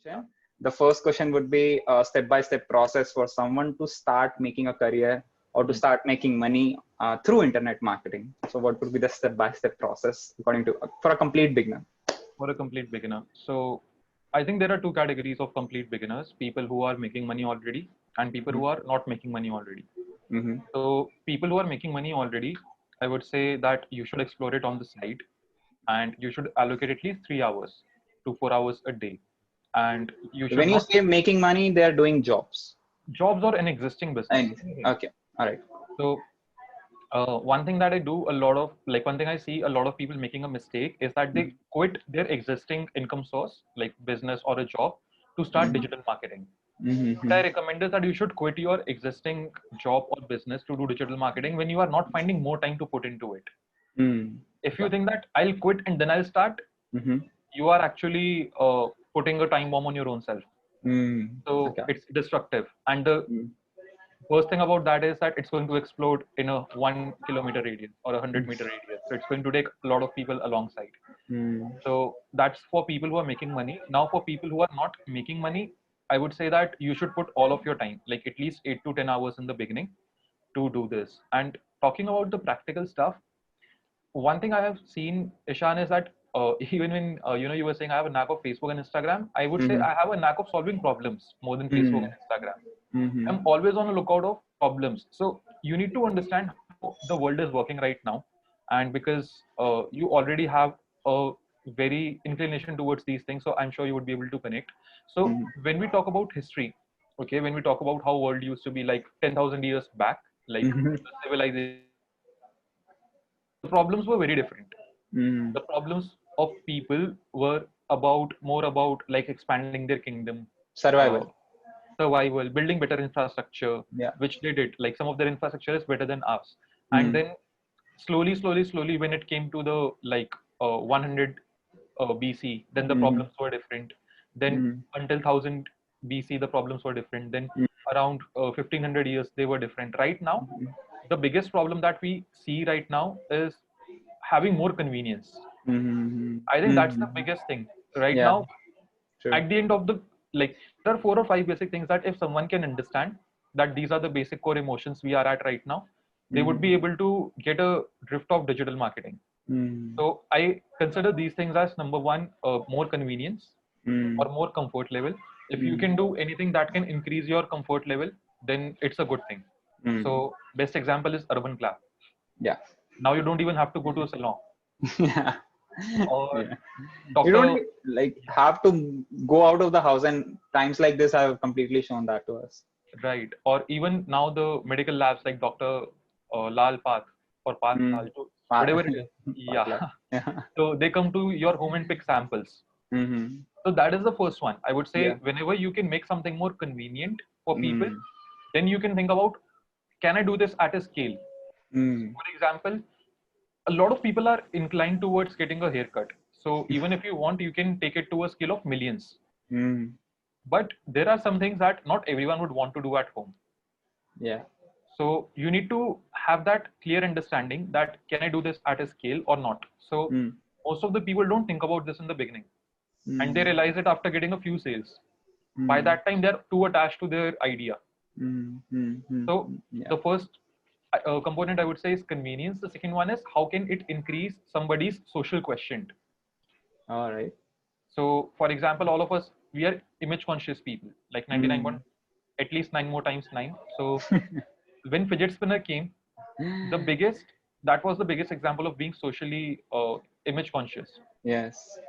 The first question would be a step-by-step process for someone to start making a career or to start making money through internet marketing. So what would be the step-by-step process according to for a complete beginner? For a complete beginner. So I think there are two categories of complete beginners: people who are making money already and people who are not making money already. Mm-hmm. So people who are making money already, I would say that you should explore it on the side, and you should allocate at least 3 hours to 4 hours a day. And you should When you not say making money, they are doing jobs. jobs or an existing business. Okay, all right. So one thing that I do a lot of, like one thing I see a lot of people making a mistake is that they quit their existing income source, like business or a job, to start digital marketing. What I recommend is that you should quit your existing job or business to do digital marketing when you are not finding more time to put into it. If you think that I'll quit and then I'll start, you are actually putting a time bomb on your own self. So it's destructive. And the worst thing about that is that it's going to explode in a 1 kilometer radius or 100-meter radius. So it's going to take a lot of people alongside. So that's for people who are making money. Now, for people who are not making money, I would say that you should put all of your time, like at least 8 to 10 hours in the beginning, to do this. And talking about the practical stuff, one thing I have seen, Ishan, is that even when you were saying I have a knack of Facebook and Instagram, I would say I have a knack of solving problems more than Facebook and Instagram. I'm always on the lookout of problems. So you need to understand how the world is working right now, and because you already have a very inclination towards these things, so I'm sure you would be able to connect. So when we talk about history, okay, when we talk about how world used to be like 10,000 years back, like civilization, the problems were very different. The problems of people were more about like expanding their kingdom, Survival. survival, building better infrastructure, Yeah. which they did. Like some of their infrastructure is better than ours. And then slowly, when it came to the like 100 BC, then the problems were different. Then until 1000 BC, the problems were different. Then around 1500 years, they were different. Right now, the biggest problem that we see right now is having more convenience. I think that's the biggest thing right Yeah. now. True. At the end of the, like, there are 4 or 5 basic things that if someone can understand that these are the basic core emotions we are at right now, they would be able to get a drift of digital marketing. So I consider these things as number one, more convenience or more comfort level. If you can do anything that can increase your comfort level, then it's a good thing. So best example is Urban Clap. Yeah. Now you don't even have to go to a salon Yeah. or Yeah. You doctor. don't like have to go out of the house, and times like this have completely shown that to us. Right. Or even now the medical labs like Dr. Lal Path or Path Lal, whatever it is. Yeah. Yeah. So they come to your home and pick samples. So that is the first one. I would say Yeah. whenever you can make something more convenient for people, then you can think about, can I do this at a scale? For example, a lot of people are inclined towards getting a haircut. So even if you want, you can take it to a scale of millions. But there are some things that not everyone would want to do at home. Yeah. So you need to have that clear understanding that can I do this at a scale or not. So most of the people don't think about this in the beginning, and they realize it after getting a few sales. By that time, they're too attached to their idea. So the first component I would say is convenience. The second one is how can it increase somebody's social quotient. All right. So for example, all of us, we are image conscious people, like 99 at least 9 more times 9. So when fidget spinner came, that was the biggest example of being socially image conscious. Yes.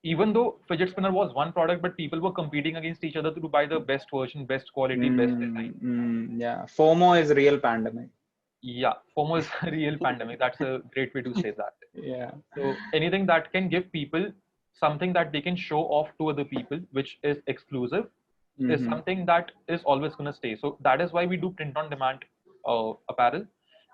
Even though fidget spinner was one product, but people were competing against each other to buy the best version, best quality, best design. Yeah. FOMO is real pandemic. Yeah, FOMO is a real pandemic. That's a great way to say that. Yeah. So anything that can give people something that they can show off to other people, which is exclusive, is something that is always going to stay. So that is why we do print on demand apparel,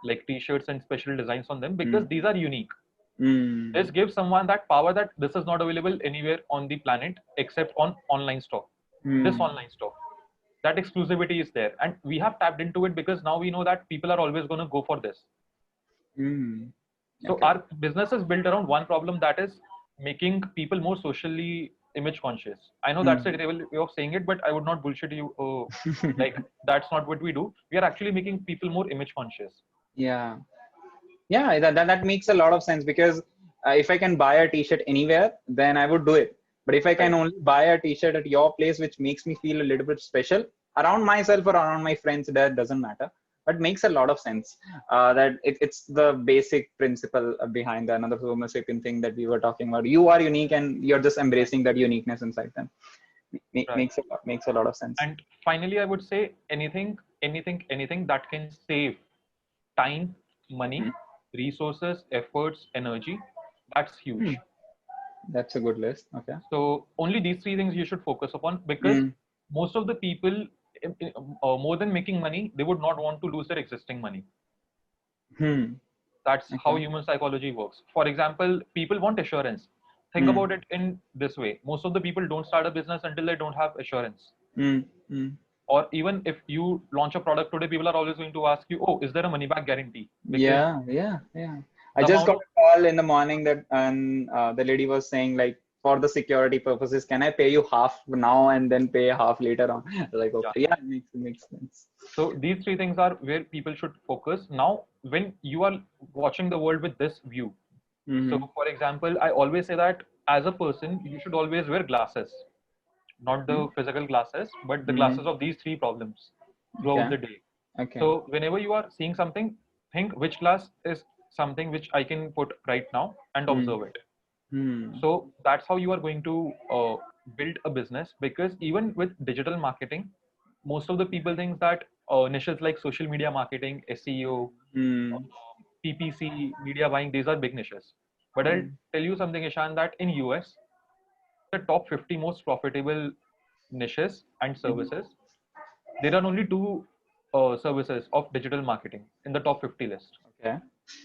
like t-shirts and special designs on them, because these are unique. This gives someone that power that this is not available anywhere on the planet except on online store. This online store, that exclusivity is there, and we have tapped into it because now we know that people are always going to go for this. So our business is built around one problem, that is making people more socially image conscious. I know that's a terrible way of saying it, but I would not bullshit you. Like that's not what we do. We are actually making people more image conscious. Yeah. Yeah, that makes a lot of sense, because if I can buy a t-shirt anywhere, then I would do it. But if I can Right. only buy a t-shirt at your place, which makes me feel a little bit special around myself or around my friends, that doesn't matter. But makes a lot of sense. That it's the basic principle behind the another Homo sapien thing that we were talking about. You are unique, and you're just embracing that uniqueness inside them. Right. Makes a lot of sense. And finally, I would say anything that can save time, money, Mhm. resources, efforts, energy. That's Hmm. huge. That's a good list. Okay. So only these three things you should focus upon, because Mm. most of the people, more than making money, they would not want to lose their existing money. Hmm. That's how Okay. human psychology works. For example, people want assurance. Think Mm. about it in this way. Most of the people don't start a business until they don't have assurance. Mm. Mm. Or even if you launch a product today, people are always going to ask you, oh, is there a money back guarantee? Because Yeah. I the just amount got of, a call in the morning that, and the lady was saying, like, for the security purposes, can I pay you half now and then pay half later on? I was like, yeah. okay, yeah, it makes sense. So these three things are where people should focus. Now, when you are watching the world with this view, so Mm-hmm. for example, I always say that as a person, you should always wear glasses, not the physical glasses, but the Mm-hmm. glasses of these three problems throughout Okay. the day. Okay. So whenever you are seeing something, think which glass is something which I can put right now and Mm. observe it. Mm. So that's how you are going to build a business, because even with digital marketing, most of the people think that niches like social media marketing, SEO, Mm. PPC, media buying, these are big niches. But I'll Mm. tell you something, Ishan, that in US, the top 50 most profitable niches and Mhm. services, there are only two services of digital marketing in the top 50 list. Okay.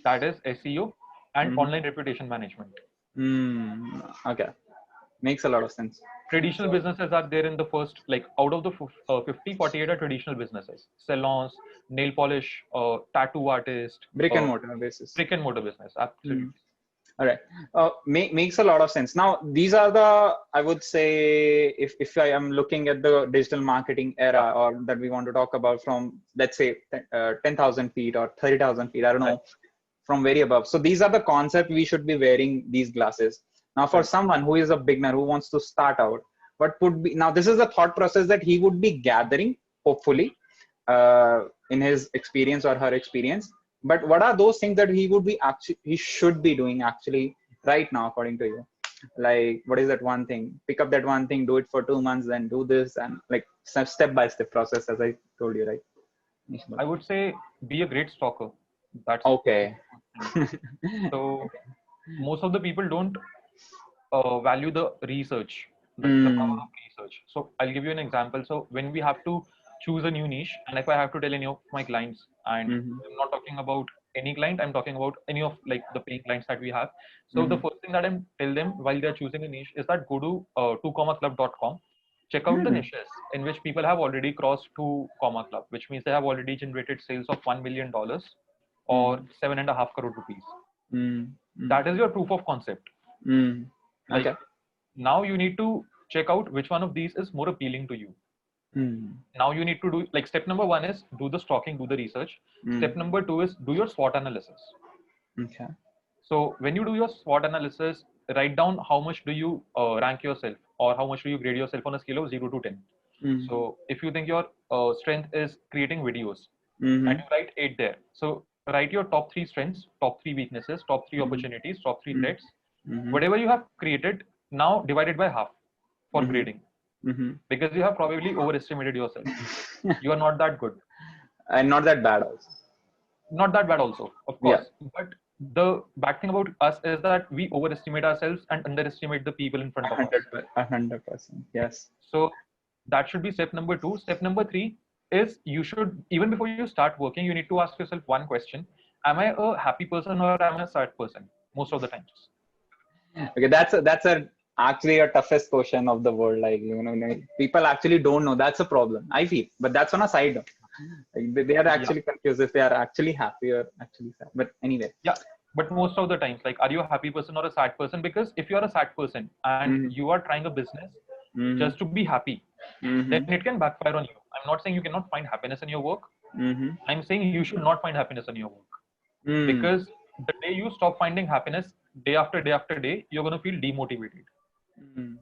That is SEO and Mm-hmm. online reputation management. Okay. Makes a lot of sense. Traditional So, businesses are there in the first, like out of the 50, 48 are traditional businesses. Salons, nail polish, tattoo artist, brick and mortar basis. brick and mortar business. Absolutely. Mm. All right. Makes a lot of sense. Now, these are the, I would say, if I am looking at the digital marketing Yeah. era, or that we want to talk about from, let's say, 10,000 feet or 30,000 feet, I don't Right. know, from very above. So these are the concept we should be wearing these glasses. Now, for Right. someone who is a beginner who wants to start out, what would be, now this is the thought process that he would be gathering, hopefully, in his experience or her experience. But what are those things that he would be actually, he should be doing actually right now, according to you? Like, what is that one thing? Pick up that one thing, do it for 2 months, then do this, and like step by step process, as I told you, right? I would say be a great stalker. That's Okay. thing. So most of the people don't value the research, the power Mm. of research. So I'll give you an example. So when we have to choose a new niche, and if I have to tell any of my clients, and Mm-hmm. I'm not talking about any client, I'm talking about any of like the paying clients that we have. So the Mm-hmm. first thing that I tell them while they're choosing a niche is that go to 2comaclub.com, check out the Mm. niches in which people have already crossed 2 comma club, which means they have already generated sales of $1 million or Mm. 7.5 crore rupees. Mm. Mm. That is your proof of concept. Mm. Like Okay. now you need to check out which one of these is more appealing to you. Mm. Now you need to do, like, step number one is do the stalking, do the research. Mm. Step number two is do your SWOT analysis. Okay. So when you do your SWOT analysis, write down how much do you rank yourself, or how much do you grade yourself on a scale of 0 to 10. Mm. So if you think your strength is creating videos, and Mm-hmm. you write 8 there. So write your top 3 strengths, top 3 weaknesses, top 3 Mm-hmm. opportunities, top 3 Mm. threats. Mm-hmm. Whatever you have created, now divide it by half for Mm-hmm. grading, Mm-hmm. because you have probably overestimated yourself. You are not that good. And not that bad also. Not that bad also, of Yeah. course. But the bad thing about us is that we overestimate ourselves and underestimate the people in front of us. 100%. Yes. So that should be step number two. Step number three is you should, even before you start working, you need to ask yourself one question. Am I a happy person or am I a sad person? Most of the times. Okay. That's actually a toughest question of the world. Like, people actually don't know. That's a problem, I feel. But that's on a side note. Like, they are Yeah. actually confused if they are actually happy or actually sad. But anyway. Yeah. But most of the times, like, are you a happy person or a sad person? Because if you are a sad person and Mhm. you are trying a business Mhm. just to be happy, Mhm. then it can backfire on you. I'm not saying you cannot find happiness in your work. Mhm. I'm saying you should not find happiness in your work, Mm. because the day you stop finding happiness day after day after day, you're going to feel demotivated. Mm.